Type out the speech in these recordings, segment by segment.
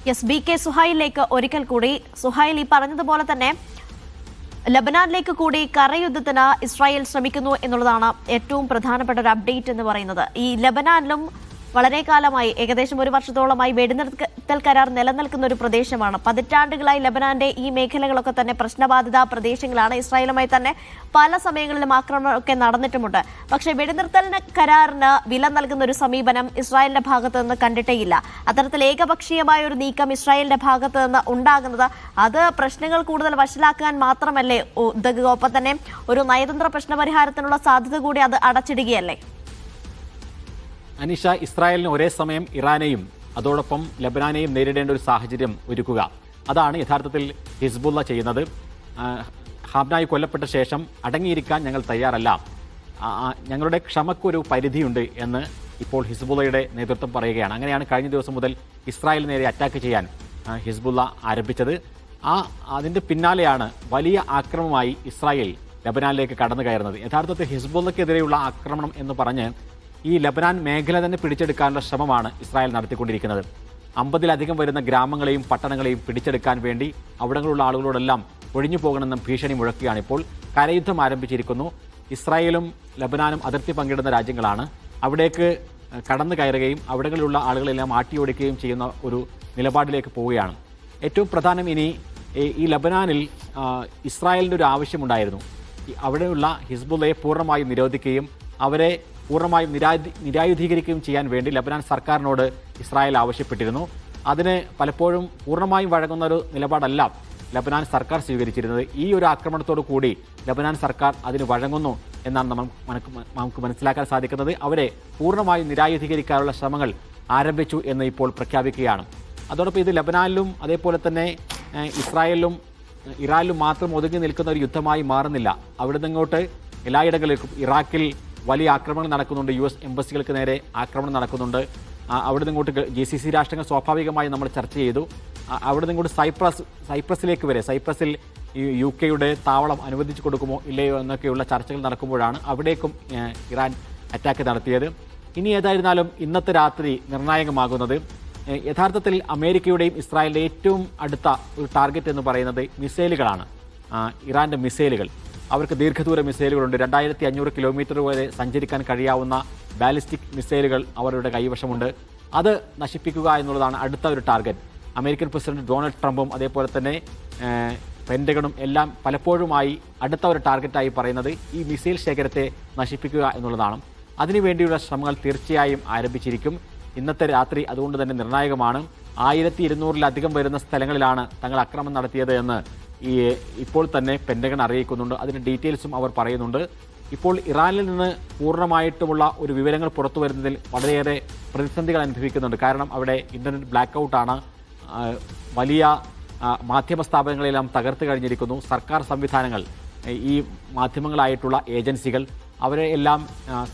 Yes, B K സുഹൈലിലേക്ക് ഒരിക്കൽ കൂടി. സുഹൈൽ, ഈ പറഞ്ഞതുപോലെ തന്നെ ലബനാനിലേക്ക് കൂടി കരയുദ്ധത്തിന് ഇസ്രായേൽ ശ്രമിക്കുന്നു എന്നുള്ളതാണ് ഏറ്റവും പ്രധാനപ്പെട്ട ഒരു അപ്ഡേറ്റ് എന്ന് പറയുന്നത്. ഈ ലബനാനിലും വളരെ കാലമായി, ഏകദേശം ഒരു വർഷത്തോളമായി വെടിനിർത്തൽ കരാർ നിലനിൽക്കുന്ന ഒരു പ്രദേശമാണ്. പതിറ്റാണ്ടുകളായി ലബനാന്റെ ഈ മേഖലകളൊക്കെ തന്നെ പ്രശ്നബാധിത പ്രദേശങ്ങളാണ്. ഇസ്രായേലുമായി തന്നെ പല സമയങ്ങളിലും ആക്രമണമൊക്കെ നടന്നിട്ടുമുണ്ട്. പക്ഷേ വെടിനിർത്തൽ കരാറിന് വില നൽകുന്ന ഒരു സമീപനം ഇസ്രായേലിന്റെ ഭാഗത്ത് നിന്ന് കണ്ടിട്ടേയില്ല. അത്തരത്തിൽ ഏകപക്ഷീയമായ ഒരു നീക്കം ഇസ്രായേലിന്റെ ഭാഗത്ത് നിന്ന് ഉണ്ടാകുന്നത് അത് പ്രശ്നങ്ങൾ കൂടുതൽ വഷളാക്കാൻ മാത്രമല്ലേ ഉതകുക, ഒപ്പം തന്നെ ഒരു നയതന്ത്ര പ്രശ്നപരിഹാരത്തിനുള്ള സാധ്യത കൂടി അത് അടച്ചിടുകയല്ലേ? അനിഷ, ഇസ്രായേലിന് ഒരേ സമയം ഇറാനെയും അതോടൊപ്പം ലബനാനെയും നേരിടേണ്ട ഒരു സാഹചര്യം ഒരുക്കുക, അതാണ് യഥാർത്ഥത്തിൽ ഹിസ്ബുള്ള ചെയ്യുന്നത്. ഹാബ്നായി കൊല്ലപ്പെട്ട ശേഷം അടങ്ങിയിരിക്കാൻ ഞങ്ങൾ തയ്യാറല്ല, ഞങ്ങളുടെ ക്ഷമക്കൊരു പരിധിയുണ്ട് എന്ന് ഇപ്പോൾ ഹിസ്ബുള്ളയുടെ നേതൃത്വം പറയുകയാണ്. അങ്ങനെയാണ് കഴിഞ്ഞ ദിവസം മുതൽ ഇസ്രായേലിന് നേരെ അറ്റാക്ക് ചെയ്യാൻ ഹിസ്ബുള്ള ആരംഭിച്ചത്. അതിൻ്റെ പിന്നാലെയാണ് വലിയ ആക്രമണമായി ഇസ്രായേൽ ലബനാനിലേക്ക് കടന്നു കയറുന്നത്. യഥാർത്ഥത്തിൽ ഹിസ്ബുള്ളക്കെതിരെയുള്ള ആക്രമണം എന്ന് പറഞ്ഞ് ഈ ലബനാൻ മേഖല തന്നെ പിടിച്ചെടുക്കാനുള്ള ശ്രമമാണ് ഇസ്രായേൽ നടത്തിക്കൊണ്ടിരിക്കുന്നത്. 50-ലധികം വരുന്ന ഗ്രാമങ്ങളെയും പട്ടണങ്ങളെയും പിടിച്ചെടുക്കാൻ വേണ്ടി അവിടങ്ങളുള്ള ആളുകളോടെല്ലാം ഒഴിഞ്ഞു പോകണമെന്നും ഭീഷണി മുഴക്കുകയാണ്. ഇപ്പോൾ കരയുദ്ധം ആരംഭിച്ചിരിക്കുന്നു. ഇസ്രായേലും ലബനാനും അതിർത്തി പങ്കിടുന്ന രാജ്യങ്ങളാണ്. അവിടേക്ക് കടന്നു കയറുകയും അവിടങ്ങളിലുള്ള ആളുകളെല്ലാം ആട്ടിയോടിക്കുകയും ചെയ്യുന്ന ഒരു നിലപാടിലേക്ക് പോവുകയാണ്. ഏറ്റവും പ്രധാനം ഇനി ഈ ലബനാനിൽ ഇസ്രായേലിൻ്റെ ഒരു ആവശ്യമുണ്ടായിരുന്നു. അവിടെയുള്ള ഹിസ്ബുള്ളയെ പൂർണ്ണമായും നിരോധിക്കുകയും അവരെ പൂർണ്ണമായും നിരായുധീകരിക്കുകയും ചെയ്യാൻ വേണ്ടി ലബനാൻ സർക്കാരിനോട് ഇസ്രായേൽ ആവശ്യപ്പെട്ടിരുന്നു. അതിന് പലപ്പോഴും പൂർണ്ണമായും വഴങ്ങുന്ന ഒരു നിലപാടല്ല ലബനാൻ സർക്കാർ സ്വീകരിച്ചിരുന്നത്. ഈ ഒരു ആക്രമണത്തോടു കൂടി ലബനാൻ സർക്കാർ അതിന് വഴങ്ങുന്നു എന്നാണ് നമുക്ക് മനസ്സിലാക്കാൻ സാധിക്കുന്നത്. അവരെ പൂർണ്ണമായും നിരായുധീകരിക്കാനുള്ള ശ്രമങ്ങൾ ആരംഭിച്ചു എന്ന് ഇപ്പോൾ പ്രഖ്യാപിക്കുകയാണ്. അതോടൊപ്പം ഇത് ലബനാനിലും അതേപോലെ തന്നെ ഇസ്രായേലിലും ഇറാനിലും മാത്രം ഒതുങ്ങി നിൽക്കുന്ന ഒരു യുദ്ധമായി മാറുന്നില്ല. അവിടെ നിന്നിങ്ങോട്ട് എല്ലായിടങ്ങളിലേക്കും ഇറാഖിൽ വലിയ ആക്രമണം നടക്കുന്നുണ്ട്. US എംബസികൾക്ക് നേരെ ആക്രമണം നടക്കുന്നുണ്ട്. അവിടെ നിന്നിങ്ങോട്ട് GCC രാഷ്ട്രങ്ങൾ സ്വാഭാവികമായി നമ്മൾ ചർച്ച ചെയ്തു. അവിടെ നിന്നിങ്ങോട്ട് സൈപ്രസിലേക്ക് വരെ, സൈപ്രസിൽ UK താവളം അനുവദിച്ചു കൊടുക്കുമോ ഇല്ലയോ എന്നൊക്കെയുള്ള ചർച്ചകൾ നടക്കുമ്പോഴാണ് അവിടേക്കും ഇറാൻ അറ്റാക്ക് നടത്തിയത്. ഇനി ഏതായിരുന്നാലും ഇന്നത്തെ രാത്രി നിർണായകമാകുന്നത് യഥാർത്ഥത്തിൽ അമേരിക്കയുടെയും ഇസ്രായേലിൻ്റെ ഏറ്റവും അടുത്ത ഒരു ടാർഗറ്റ് എന്ന് പറയുന്നത് മിസൈലുകളാണ്. ഇറാൻ്റെ മിസൈലുകൾ, അവർക്ക് ദീർഘദൂര മിസൈലുകളുണ്ട്. 2500 കിലോമീറ്റർ വരെ സഞ്ചരിക്കാൻ കഴിയാവുന്ന ബാലിസ്റ്റിക് മിസൈലുകൾ അവരുടെ കൈവശമുണ്ട്. അത് നശിപ്പിക്കുക എന്നുള്ളതാണ് അടുത്ത ഒരു ടാർഗറ്റ്. അമേരിക്കൻ പ്രസിഡന്റ് ഡൊണാൾഡ് ട്രംപും അതേപോലെ തന്നെ പെൻറ്റഗണും എല്ലാം പലപ്പോഴുമായി അടുത്ത ഒരു ടാർഗറ്റായി പറയുന്നത് ഈ മിസൈൽ ശേഖരത്തെ നശിപ്പിക്കുക എന്നുള്ളതാണ്. അതിനുവേണ്ടിയുള്ള ശ്രമങ്ങൾ തീർച്ചയായും ആരംഭിച്ചിരിക്കും. ഇന്നത്തെ രാത്രി അതുകൊണ്ട് തന്നെ നിർണായകമാണ്. 1200-ലധികം വരുന്ന സ്ഥലങ്ങളിലാണ് തങ്ങൾ ആക്രമണം നടത്തിയത് എന്ന് ഇപ്പോൾ തന്നെ പെൻറ്റഗൺ അറിയിക്കുന്നുണ്ട്. അതിൻ്റെ ഡീറ്റെയിൽസും അവർ പറയുന്നുണ്ട്. ഇപ്പോൾ ഇറാനിൽ നിന്ന് പൂർണ്ണമായിട്ടുമുള്ള ഒരു വിവരങ്ങൾ പുറത്തു വരുന്നതിൽ വളരെയേറെ പ്രതിസന്ധികൾ അനുഭവിക്കുന്നുണ്ട്. കാരണം അവിടെ ഇൻ്റർനെറ്റ് ബ്ലാക്ക് ഔട്ടാണ്. വലിയ മാധ്യമ സ്ഥാപനങ്ങളെല്ലാം തകർത്ത് കഴിഞ്ഞിരിക്കുന്നു. സർക്കാർ സംവിധാനങ്ങൾ, ഈ മാധ്യമങ്ങളായിട്ടുള്ള ഏജൻസികൾ, അവരെ എല്ലാം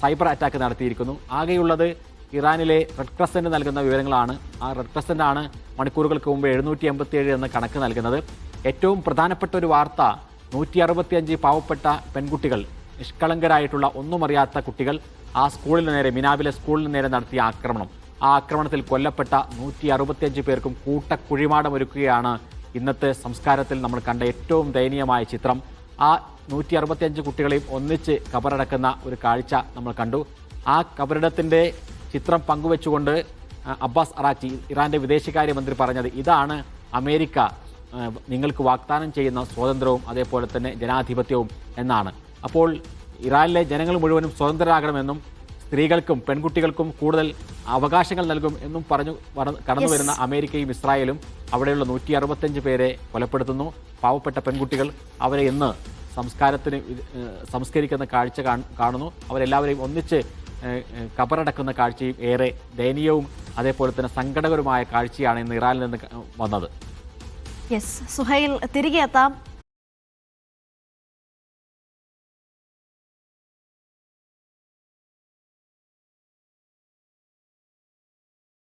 സൈബർ അറ്റാക്ക് നടത്തിയിരിക്കുന്നു. ആകെയുള്ളത് ഇറാനിലെ റെഡ് ക്രസൻറ്റ് നൽകുന്ന വിവരങ്ങളാണ്. ആ റെഡ് ക്രസൻറ്റാണ് മണിക്കൂറുകൾക്ക് മുമ്പ് 787 എന്ന കണക്ക് നൽകുന്നത്. ഏറ്റവും പ്രധാനപ്പെട്ട ഒരു വാർത്ത, 165 പാവപ്പെട്ട പെൺകുട്ടികൾ, നിഷ്കളങ്കരായിട്ടുള്ള ഒന്നും അറിയാത്ത കുട്ടികൾ ആ സ്കൂളിന് നേരെ, മിനാബിലെ സ്കൂളിന് നേരെ നടത്തിയ ആക്രമണം. ആ ആക്രമണത്തിൽ കൊല്ലപ്പെട്ട 165 പേർക്കും കൂട്ടക്കുഴിമാടമൊരുക്കുകയാണ് ഇന്നത്തെ സംസ്കാരത്തിൽ നമ്മൾ കണ്ട ഏറ്റവും ദയനീയമായ ചിത്രം. ആ 165 കുട്ടികളെയും ഒന്നിച്ച് കബറടക്കുന്ന ഒരു കാഴ്ച നമ്മൾ കണ്ടു. ആ കബറിടത്തിൻ്റെ ചിത്രം പങ്കുവെച്ചുകൊണ്ട് അബ്ബാസ് അറാക്ചി, ഇറാൻ്റെ വിദേശകാര്യമന്ത്രി, പറഞ്ഞത് ഇതാണ് അമേരിക്ക നിങ്ങൾക്ക് വാഗ്ദാനം ചെയ്യുന്ന സ്വാതന്ത്ര്യവും അതേപോലെ തന്നെ ജനാധിപത്യവും എന്നാണ്. അപ്പോൾ ഇറാനിലെ ജനങ്ങൾ മുഴുവനും സ്വതന്ത്രരാകണമെന്നും സ്ത്രീകൾക്കും പെൺകുട്ടികൾക്കും കൂടുതൽ അവകാശങ്ങൾ നൽകും എന്നും പറഞ്ഞു കടന്നു വരുന്ന അമേരിക്കയും ഇസ്രായേലും അവിടെയുള്ള 165 പേരെ കൊലപ്പെടുത്തുന്നു. പാവപ്പെട്ട പെൺകുട്ടികൾ, അവരെ ഇന്ന് സംസ്കരിക്കുന്ന കാഴ്ച കാണുന്നു. അവരെല്ലാവരെയും ഒന്നിച്ച് കബറടക്കുന്ന കാഴ്ചയും ഏറെ ദയനീയവും അതേപോലെ തന്നെ സങ്കടകരമായ കാഴ്ചയാണ് ഇന്ന് ഇറാനിൽ നിന്ന് വന്നത്. യെസ് സുഹൈൽ, തിരികെ എത്താം.